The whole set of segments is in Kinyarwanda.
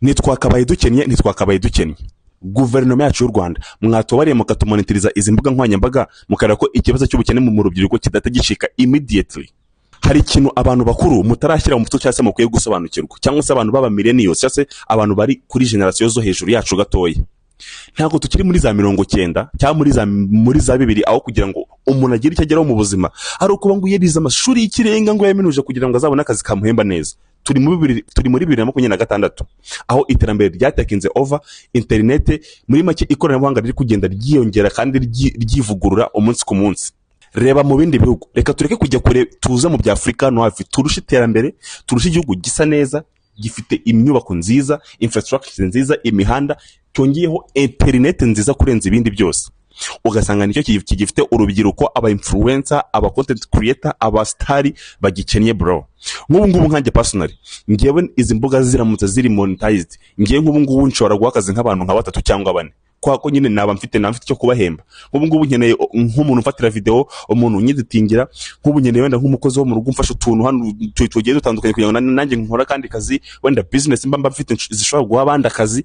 ntitwakabaye dukennye. Guverinoma yacu y'u Rwanda mwatubariye mukatumonitiriza izi mbuga nkoranyambaga mukareba ko ikibazo cy'ubukene mu rubyiruko kidatagishika immediately. Hari ikintu abantu bakuru mutarashyira mu mutwe cyangwa se mukwiye gusobanukirwa, cyangwa se abantu baba millennials cyangwa se abantu bari kuri generation zo hejuru yacu gatoya. Ntabwo tukiri muri za 90 cyangwa muri za 2000 aho kugira ngo umuntu agire icyo ageraho mu buzima ari ukuba ngo yerize amashuri y'ikirenga ngo yaminuje kugira ngo azabone akazi kamuhemba neza. Turi muri 2026 aho iterambere ryatekinze over internet, muri make ikoranabuhanga riri kugenda ryiyongera kandi ryivugurura umunsi ku munsi. Reba mu bindi bihugu, reka tureke kujya kure, tuze mu bya Afrika no hafi, turusha iterambere, turusha igihugu gisa neza, gifite inyubako nziza, infrastructure nziza, imihanda, cyongiyeho internet nziza kurenza ibindi byose. Ugasanga nicyo kigifite urubyiruko, aba influencer, aba content creator, aba star bagikennye bro. Nk'ubu nkanjye personally, ngewe izi mbuga ziramutse ziri monetized, ngewe nk'ubu nshobora guha akazi nk'abantu nka 3 cyangwa 4. Kwako nyine naba mfite cyo kubahemba. Nk'ubu nkeneye nk'umuntu ufatira video, umuntu unyiditingira, nk'ubu nkeneye wenda nk'umukozi wo mu rugo umfasha utuntu hano tugiye dutandukanye kugira ngo nanjye nkora kandi kazi, wenda business mba mfite zishobora guha abandi akazi.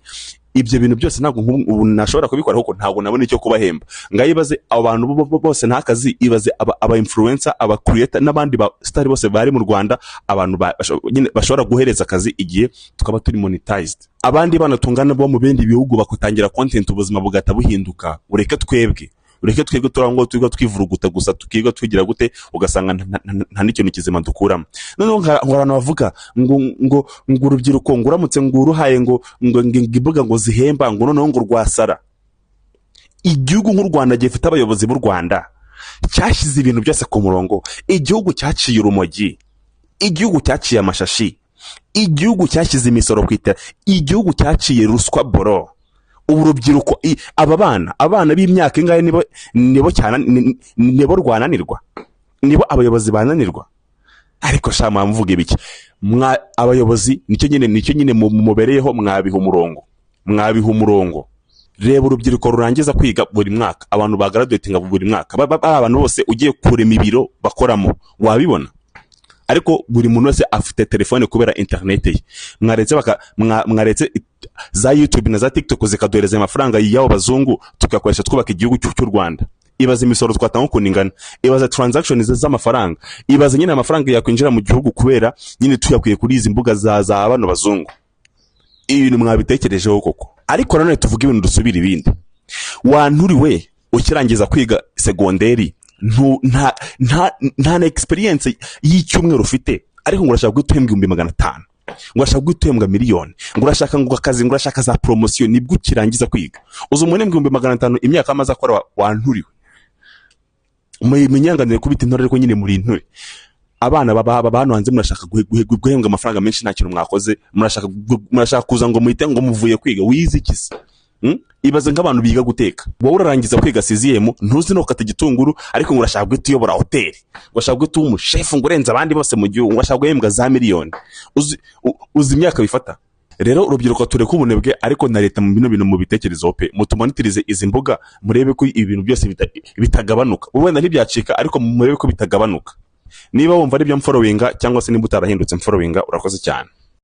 Ibyo bintu byose ntabwo ubu nashobora kubikora kuko ntabwo nabona icyo kubahemba. Ngayibaze abantu bose nta kazi, ibaze aba influencer, aba creator n'abandi ba star bose bari mu Rwanda, abantu bashobora guhereza akazi igihe tukaba turi monetized. Abandi bana tungana bo mu bindi bihugu bakutangira content, ubuzima bugata buhinduka. Ureke twebwe turango twivuruguta gusa, tukiga twigira gute, ugasanga nta n'ikintu kizima dukuramo. Noneho ngorana bavuga ngo urubyiruko nguramutse nguruhaye ngo imbuga ngo zihemba ngo noneho ngo rwasara. Igihugu nk'u Rwanda gifite abayobozi b'u Rwanda cyashyize ibintu byose ku murongo. Igihugu cyaciye urumogi, igihugu cyaciye amashashi, igihugu cyashyize imisoro kwita, igihugu cyaciye ruswa boro. Urubyiruko abana b'imyaka ingahe nibo rwananirwa, nibo abayobozi bananirwa. Ariko shama mvuge biki, abayobozi nicyo nyine mubereyeho, mwabiha umurongo. Reba urubyiruko rurangiza kwiga buri mwaka, abantu bagraduatinga buri mwaka, abantu bose ugiye kurema ibiro bakoramo wabibona. Ariko buri muntu wese afite telefone kubera internet ye. Mwaretse za YouTube na za TikTok zikaduhereza amafaranga y'abo bazungu tukakoresha twubaka igihugu cy'u Rwanda. Ibaza imisoro twatanga kuningana, ibaza transactions z'amafaranga, ibaza nyine amafaranga yakwinjira mu gihugu kubera nyine tuyakwiye kuri izi mbuga za abano bazungu. Ibintu mwabitekerejeho koko. Ariko nanone tuvuga ibintu dusubira ibindi. Wanturiwe ukirangiza kwiga segonderi, nta experience y'icyumweru ufite, ariko ngurashaka guhembwa 500,000, ngurashaka guhembwa miliyoni, ngurashaka ngo akazi, ngurashaka za promotion, nibwo ukirangiza kwiga. Uzo umuhembwa 500,000 imyaka amaze akora, wanturiwe. Munyanganire kubita intore, ariko nyine muri intore. Abana baba hano hanze murashaka guhembwa amafaranga menshi, nta kintu mwakoze, murashaka kuza ngo muhite ngo muvuye kwiga, wize ikisi. Ibaze nk'abantu biga guteka, wowe urarangiza kwiga CZM, ntuzi no kata gitunguru, ariko ngurashaka guhita uyobora hoteli, ngurashaka guhita umushefu ngurenza abandi bose mu gihugu, ngurashaka guhembwa za miliyoni. Uzi imyaka bifata. Rero urubyiruko tureka ubunebwe, ariko na leta mu bintu mu bitekerezo pe, mutumonitirize izi mbuga, murebe ko ibintu byose bitagabanuka. Wenda ntibyacika, ariko murebe ko bitagabanuka. Niba wumva ari byo mfollowinga cyangwa se niba utarahindutse mfollowinga, urakoze cyane.